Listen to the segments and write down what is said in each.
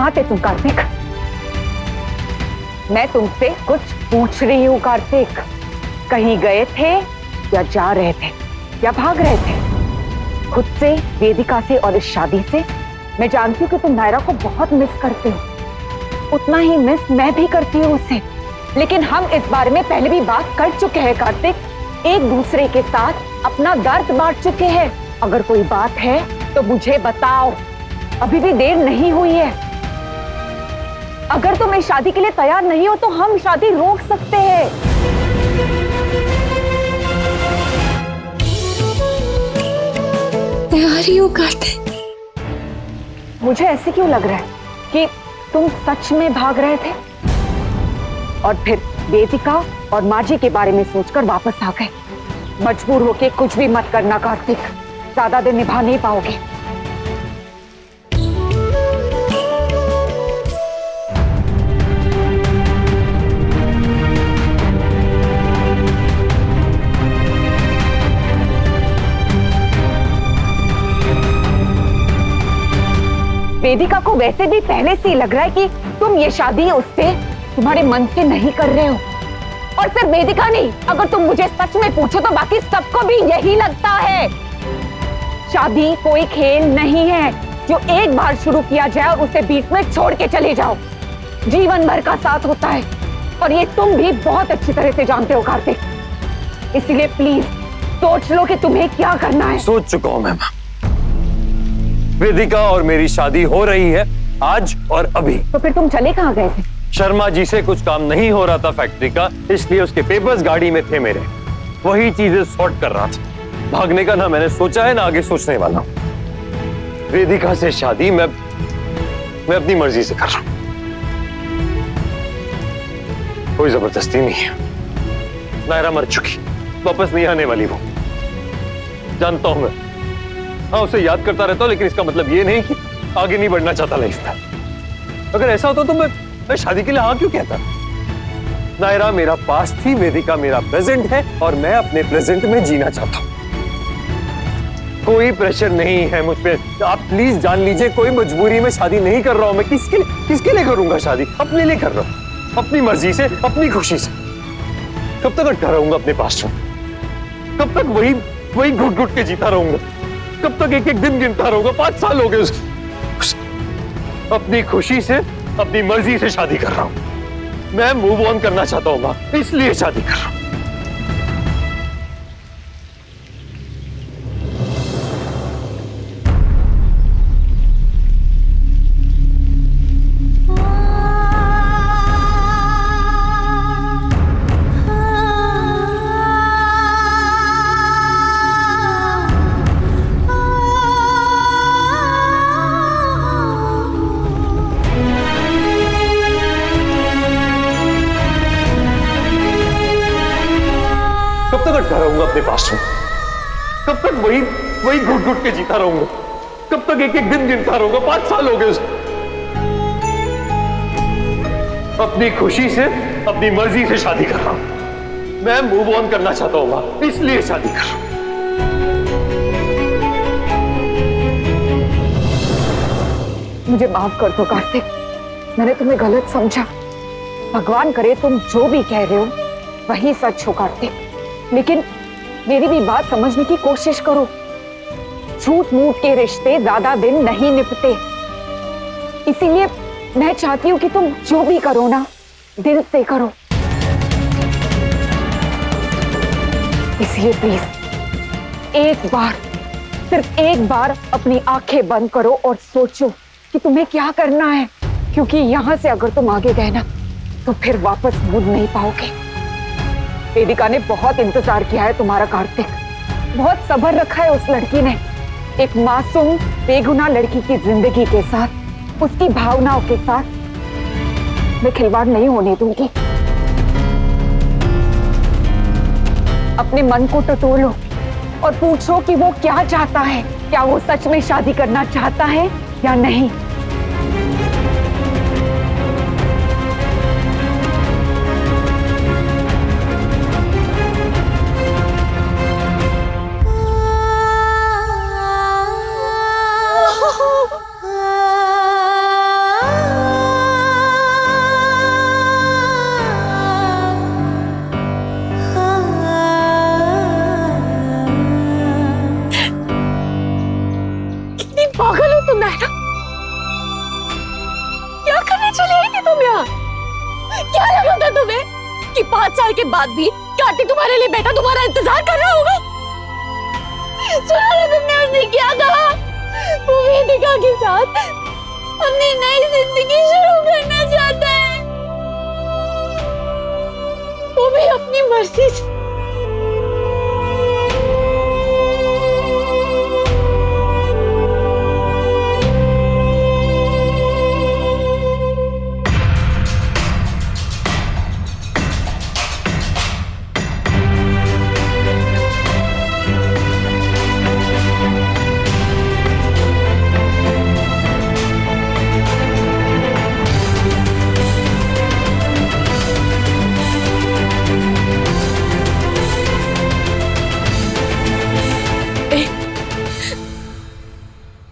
कहाँ थे तुम कार्तिक? मैं तुमसे कुछ पूछ रही हूँ कार्तिक। कहीं गए थे या जा रहे थे या भाग रहे थे खुद से, वेदिका से और इस शादी से? मैं जानती हूँ कि तुम नायरा को बहुत मिस करते हो, उतना ही मिस मैं भी करती हूँ उसे। लेकिन हम इस बारे में पहले भी बात कर चुके हैं कार्तिक। एक दूसरे के साथ अपना दर्द बांट चुके हैं। अगर कोई बात है तो मुझे बताओ, अभी भी देर नहीं हुई है। अगर तुम इस शादी के लिए तैयार नहीं हो तो हम शादी रोक सकते हैं। तैयार ही हो कार्तिक? मुझे ऐसे क्यों लग रहा है कि तुम सच में भाग रहे थे और फिर वेदिका और माँ जी के बारे में सोचकर वापस आ गए। मजबूर होके कुछ भी मत करना कार्तिक, ज्यादा दिन निभा नहीं पाओगे। वेदिका को वैसे भी पहले से ही लग रहा है कि तुम ये शादी उससे तुम्हारे मन से नहीं कर रहे हो। और सिर्फ वेदिका नहीं, अगर तुम मुझे सच में पूछो तो बाकी सबको भी यही लगता है। शादी कोई खेल नहीं है जो एक बार शुरू किया जाए और उसे बीच में छोड़ के चले जाओ। जीवन भर का साथ होता है और ये तुम भी बहुत अच्छी तरह से जानते हो कार्तिक। इसलिए प्लीज सोच लो कि तुम्हें क्या करना है। सोच चुका हूं मैं। वेदिका और मेरी शादी हो रही है आज और अभी। तो फिर तुम चले कहाँ गए थे? शर्मा जी से कुछ काम नहीं हो रहा था फैक्ट्री का, इसलिए उसके पेपर्स गाड़ी में थे मेरे, वही चीजें सॉर्ट कर रहा था। भागने का ना मैंने सोचा है ना आगे सोचने वाला हूं। वेदिका से शादी मैं अपनी मर्जी से कर रहा हूं, कोई जबरदस्ती नहीं है। नायरा मर चुकी, वापस नहीं आने वाली वो, जानता हूं मैं। हाँ, उसे याद करता रहता हूं, लेकिन इसका मतलब ये नहीं कि आगे नहीं बढ़ना चाहता लाइफ में। अगर ऐसा होता तो मैं शादी के लिए हाँ क्यों कहता? नायरा मेरा पास्ट थी, वेदिका मेरा प्रेजेंट है और मैं अपने प्रेजेंट में जीना चाहता हूं। कोई प्रेशर नहीं है मुझ पे, आप प्लीज जान लीजिए। कोई मजबूरी में शादी नहीं कर रहा हूं मैं। किसके लिए करूंगा शादी? अपने लिए कर रहा हूं, अपनी मर्जी से, अपनी खुशी से। कब तक अटका रहूंगा अपने पास्ट में? कब तक वही घुट घुट के जीता रहूंगा? कब तक एक एक दिन गिनता रहूंगा? 5 साल हो गए अपनी खुशी से, अपनी मर्जी से शादी कर रहा हूं। मैं मूव ऑन करना चाहता हूं मां, इसलिए शादी कर रहा हूं। कब तक अटका रहूंगा अपने पास में? कब तक वही घुट घुट के जीता रहूंगा? कब तक एक एक दिन गिनता रहूंगा? 5 साल हो गए अपनी खुशी से, अपनी मर्जी से शादी कर रहा हूं। मैं मूव ऑन करना चाहता हूं मां, इसलिए शादी कर रहा हूं। मुझे माफ कर दो कार्तिक, मैंने तुम्हें गलत समझा। भगवान करे तुम जो भी कह रहे हो वही सच हो कार्तिक, लेकिन मेरी भी बात समझने की कोशिश करो। झूठ मूठ के रिश्ते ज्यादा दिन नहीं निपटे, इसीलिए मैं चाहती हूँ कि तुम जो भी करो ना, दिल से करो। इसलिए प्लीज एक बार, सिर्फ एक बार अपनी आंखें बंद करो और सोचो कि तुम्हें क्या करना है, क्योंकि यहां से अगर तुम आगे गए ना तो फिर वापस मुड़ नहीं पाओगे। वेदिका ने बहुत इंतजार किया है तुम्हारा कार्तिक, बहुत सब्र रखा है उस लड़की ने। एक मासूम बेगुनाह लड़की की जिंदगी के साथ, उसकी भावनाओं के साथ मैं खिलवाड़ नहीं होने दूंगी। अपने मन को टटोलो और पूछो कि वो क्या चाहता है, क्या वो सच में शादी करना चाहता है या नहीं। पागल हो तुम नायरा? क्या करने चली आई थी तुम यहाँ? क्या लगा था तुम्हें कि 5 साल के बाद भी कार्तिक तुम्हारे लिए बेटा तुम्हारा इंतजार कर रहा होगा? सुना ना तुमने उसने क्या कहा? वो वेदिका के साथ अपनी नई जिंदगी शुरू करना चाहता है, वो भी अपनी मर्जी से।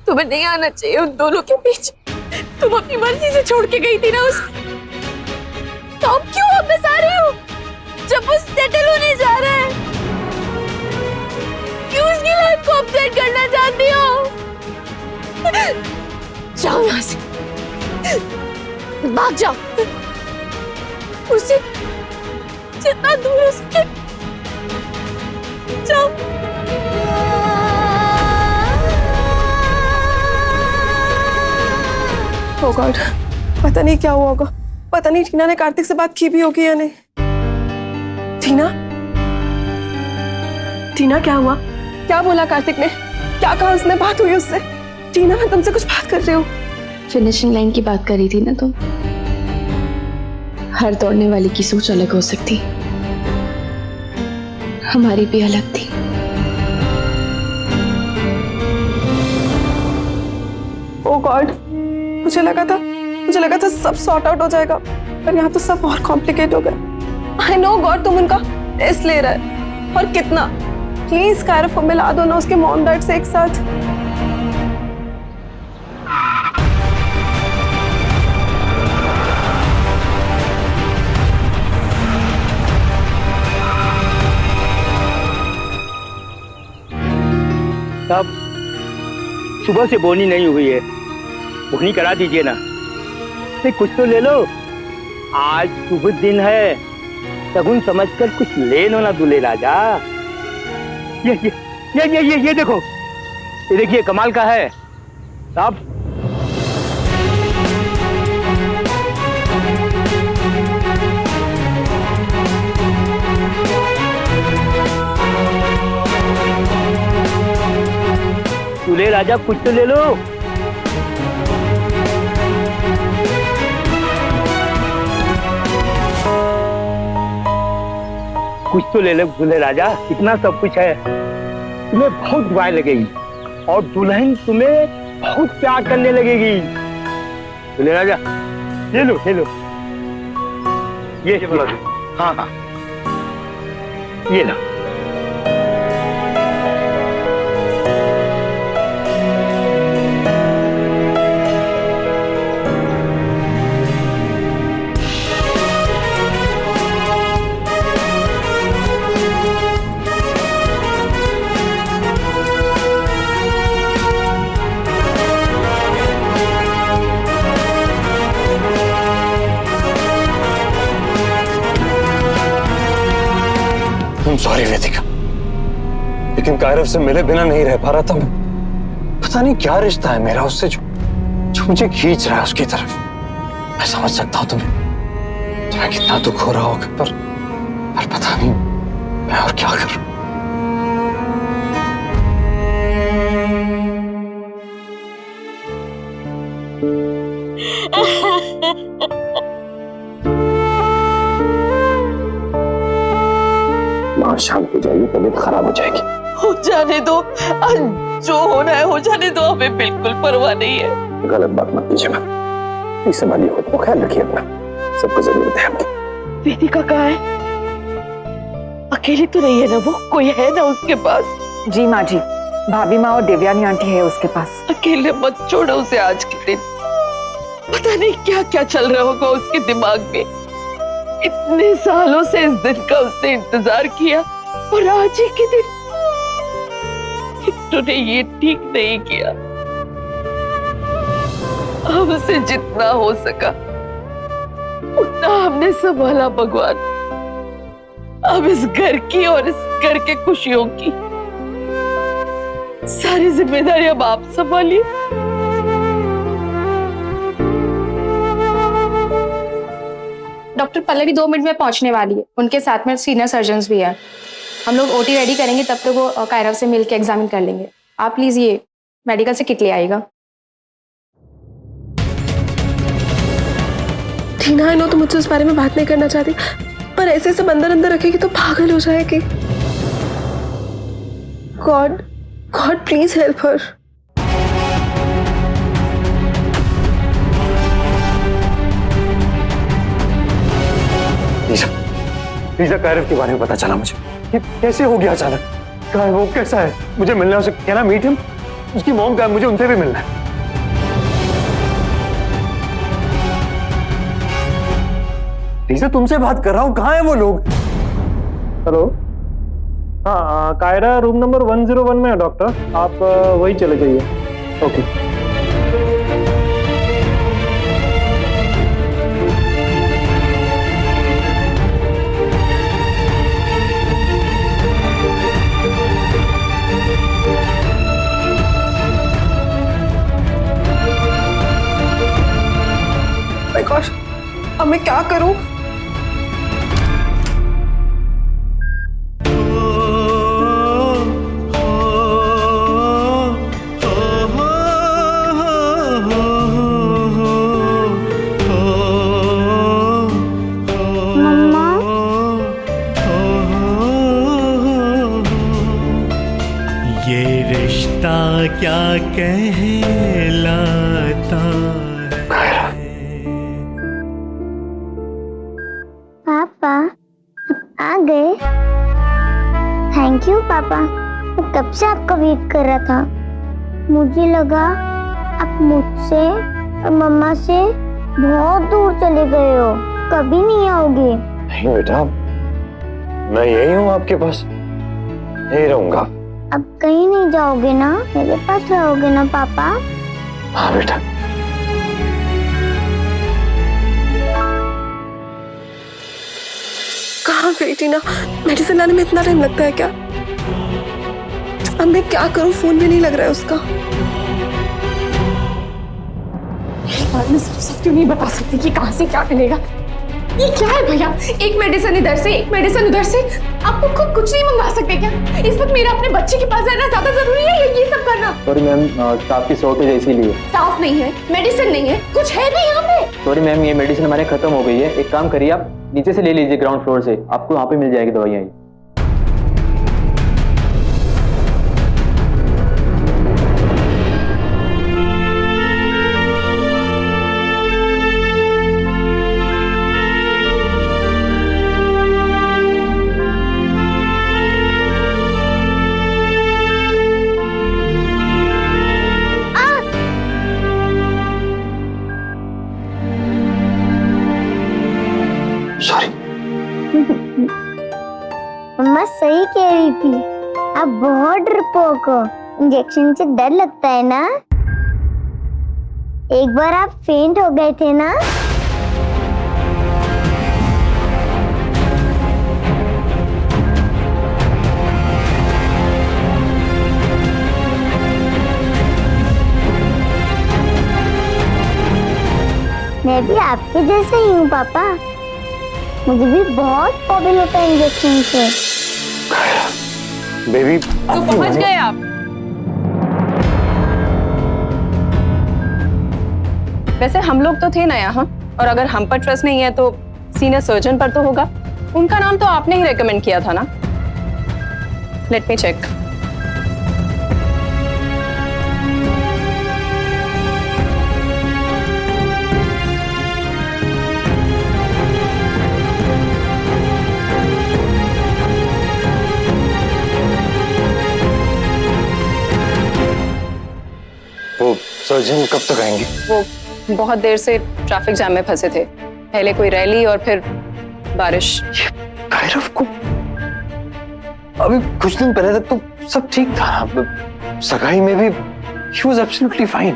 तुम्हें नहीं आना चाहिए उन दोनों के बीच। तुम अपनी मर्जी से छोड़ के गई थी ना उसे, तो अब क्यों वापस आ रही हो जब वो सेटल होने जा रहा है? क्यों उसकी लाइफ को अपसेट करना चाहती हो? जाओ यहाँ से, भाग जाओ, उसे जितना दूर हो सके जाओ। Oh God, पता नहीं क्या हुआ होगा। पता नहीं टीना ने कार्तिक से बात की भी होगी या नहीं। टीना, टीना क्या हुआ? क्या बोला कार्तिक ने? क्या कहा उसने? बात हुई उससे? टीना, मैं तुमसे कुछ बात कर रही हूँ। फिनिशिंग लाइन की बात कर रही थी ना तुम। हर दौड़ने वाले की सोच अलग हो सकती, हमारी भी अलग थी। Oh God, मुझे लगा था सब सॉर्ट आउट हो जाएगा, पर यहाँ तो सब और कॉम्प्लिकेट हो गया। आई नो गॉड, तुम उनका टेस्ट ले रहा है, और कितना। प्लीज कायरव को मिला दो ना उसके मॉम डैड से एक साथ। साहब, सुबह से बोनी नहीं हुई है, बोनी करा दीजिए ना। नहीं, कुछ तो ले लो, आज शुभ दिन है, शगुन समझकर कुछ ले लो ना दूल्हे राजा। ये देखो, ये देखिए कमाल का है साहब। दूल्हे राजा कुछ तो ले लो। कुछ तो ले लो दूल्हे राजा, इतना सब कुछ है। तुम्हें बहुत दुआएं लगेगी और दुल्हन तुम्हें बहुत प्यार करने लगेगी। दूल्हे राजा ले लो, ले लो। ये हाँ हाँ, ये लो। सॉरी वेदिका, लेकिन कायरव से मिले बिना नहीं रह पा रहा था मैं। पता नहीं क्या रिश्ता है मेरा उससे जो मुझे खींच रहा है उसकी तरफ। मैं समझ सकता हूँ तुम्हें कितना दुख हो रहा होगा, पर पता नहीं मैं और क्या करूं। शांत हो जाइए, तबीयत खराब हो जाएगी। हो जाने दो, जो होना है हो जाने दो, हमें बिल्कुल परवाह नहीं है। गलत बात मत कीजिए मैम, संभालिए खुद को, ख्याल रखिए अपना, सबको जरूरत है आपकी। वेदिका कहाँ है? अकेली तो नहीं है ना वो? कोई है ना उसके पास? जी माँ जी, भाभी माँ और देवयानी आंटी है उसके पास। अकेले मत छोड़ो उसे आज के दिन। पता नहीं क्या क्या चल रहा होगा उसके दिमाग में। इतने सालों से इस दिन का उसने इंतजार किया, और आज ही के दिन तूने ये ठीक नहीं किया। हमसे जितना हो सका उतना हमने संभाला भगवान। अब इस घर की और इस घर के खुशियों की सारी जिम्मेदारी अब आप संभालिए। डॉक्टर पल्लवी 2 मिनट में पहुंचने वाली है, उनके साथ में सीनियर सर्जन्स भी हैं। हम लोग ओटी रेडी करेंगे, तब तक वो कायरा से मिल के एग्जामिन कर लेंगे। आप प्लीज ये मेडिकल से किट ले आइएगा। टीना, आई नो तुम मुझसे उस बारे में बात नहीं करना चाहती, पर ऐसे सब अंदर अंदर रखेगी तो पागल हो जाएगी। God God please help her. Lisa Kairav के बारे में पता चला मुझे। ये कैसे हो गया अचानक? कहाँ है वो, कैसा है? मुझे मिलना है उससे। क्या ना मीट हिम? उसकी मॉम का है, मुझे उनसे भी मिलना है। लीजा तुमसे बात कर रहा हूँ, कहाँ है वो लोग? हेलो, हाँ कायरा रूम नंबर 101 में है डॉक्टर, आप वही चले जाइए। ओके। माय गॉड, अब मैं क्या करूं? ये रिश्ता क्या कहलाता है। पापा आ गए? थैंक यू पापा, मैं कब से आपका वेट कर रहा था। मुझे लगा आप मुझसे और मम्मा से बहुत दूर चले गए हो, कभी नहीं आओगे। नहीं बेटा, मैं यही हूँ आपके पास, यही रहूंगा। अब कहीं नहीं जाओगे ना, मेरे पास रहोगे ना पापा? हाँ बेटा। कहाँ गई टीना? मेडिसिन लाने में इतना टाइम लगता है क्या? अब मैं क्या करूं, फोन भी नहीं लग रहा है उसका। मैं सब क्यों नहीं बता सकती कि कहाँ से क्या मिलेगा? ये क्या है भैया, एक मेडिसिन इधर से एक मेडिसिन उधर से। आपको खुद कुछ नहीं मंगवा सकते क्या? इस वक्त मेरा अपने बच्चे के पास रहना ज्यादा जरूरी है या ये सब करना? सॉरी मैम, स्टाफ की शॉर्टेज इसीलिए। साफ नहीं है, मेडिसिन नहीं है, कुछ है भी यहाँ पे? सॉरी मैम, ये मेडिसिन हमारे खत्म हो गई है। एक काम करिए, आप नीचे से ले लीजिए, ग्राउंड फ्लोर से, आपको वहाँ पे मिल जाएगी दवाइयाँ। मम्मा सही कह रही थी, आप बहुत डरपोक हो। इंजेक्शन से डर लगता है ना? एक बार आप फेंट हो गए थे ना? मैं भी आपके जैसे ही हूँ पापा, मुझे भी बहुत प्रॉब्लम होता है इंजेक्शन से। बेबी तो पहुंच गए आप? वैसे हम लोग तो थे ना यहाँ, और अगर हम पर ट्रस्ट नहीं है तो सीनियर सर्जन पर तो होगा। उनका नाम तो आपने ही रेकमेंड किया था ना? Let me check. वो सर्जन कब तक आएंगे? वो बहुत देर से ट्रैफिक जाम में फंसे थे, पहले कोई रैली और फिर बारिश। कायरव को अभी कुछ दिन पहले तक तो सब ठीक था, सगाई में भी he was absolutely fine।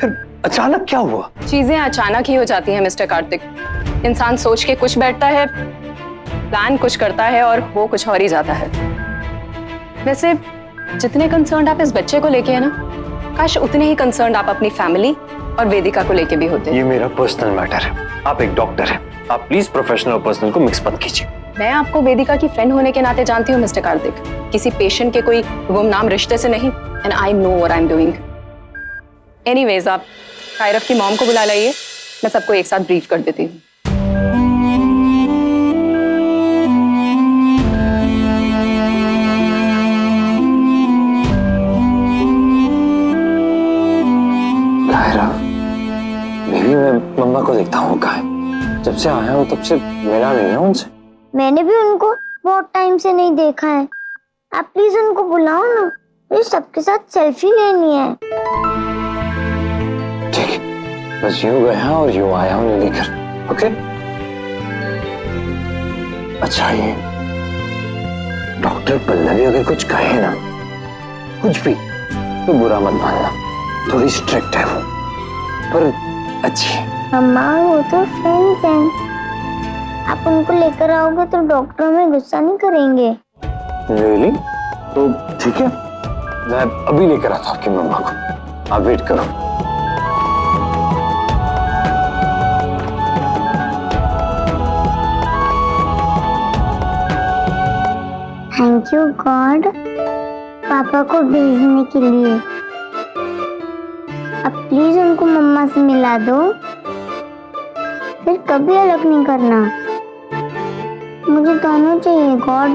फिर अचानक क्या हुआ? चीजें अचानक ही हो जाती हैं मिस्टर कार्तिक। इंसान सोच के कुछ बैठता है, प्लान कुछ करता है और हो कुछ और ही जाता है। वैसे जितने कंसर्न आप इस बच्चे को लेके है ना, काश उतने ही कंसर्न आप अपनी फैमिली और वेदिका को लेके भी होते। ये मेरा पर्सनल मैटर है, आप एक डॉक्टर हैं, आप प्लीज प्रोफेशनल और पर्सनल को मिक्स मत कीजिए। मैं आपको वेदिका की फ्रेंड होने के नाते जानती हूँ मिस्टर कार्तिक, किसी पेशेंट के कोई गुमनाम रिश्ते से नहीं। And I know what I am doing. Anyways, आप कायरव की मॉम को बुला लाइए, मैं सबको एक साथ ब्रीफ कर देती हूँ। बेबी, मैं मम्मा को देखता हूँ, कहाँ है? जब से आया हूँ तब से मिला नहीं है उनसे। मैंने भी उनको बहुत टाइम से नहीं देखा है। आप प्लीज उनको बुलाओ ना, मुझे सबके साथ सेल्फी लेनी है। ठीक है, बस यूं गया और यूं आया हूँ लेकर। ओके? अच्छा, ये डॉक्टर पल्लवी अगर कुछ कहे ना, कुछ भी, तो बुरा मत मानना। थोड़ी स्ट्रिक्ट है वो, पर अच्छी है। मम्मा, वो तो फ्रेंड्स हैं। आप उनको लेकर आओगे तो डॉक्टर में गुस्सा नहीं करेंगे। रियली? तो ठीक है, मैं अभी लेकर आता हूँ आपकी मम्मा को। आप वेट करो। थैंक यू गॉड, पापा को भेजने के लिए। अब प्लीज उनको मम्मा से मिला दो, फिर कभी अलग नहीं करना। मुझे दोनों चाहिए गॉड।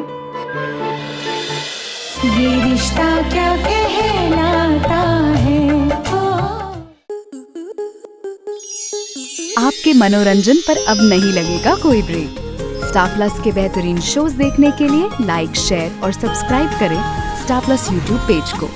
ये रिश्ता क्या कहलाता है। आपके मनोरंजन पर अब नहीं लगेगा कोई ब्रेक। स्टार प्लस के बेहतरीन शोज देखने के लिए लाइक, शेयर और सब्सक्राइब करें स्टार प्लस यूट्यूब पेज को।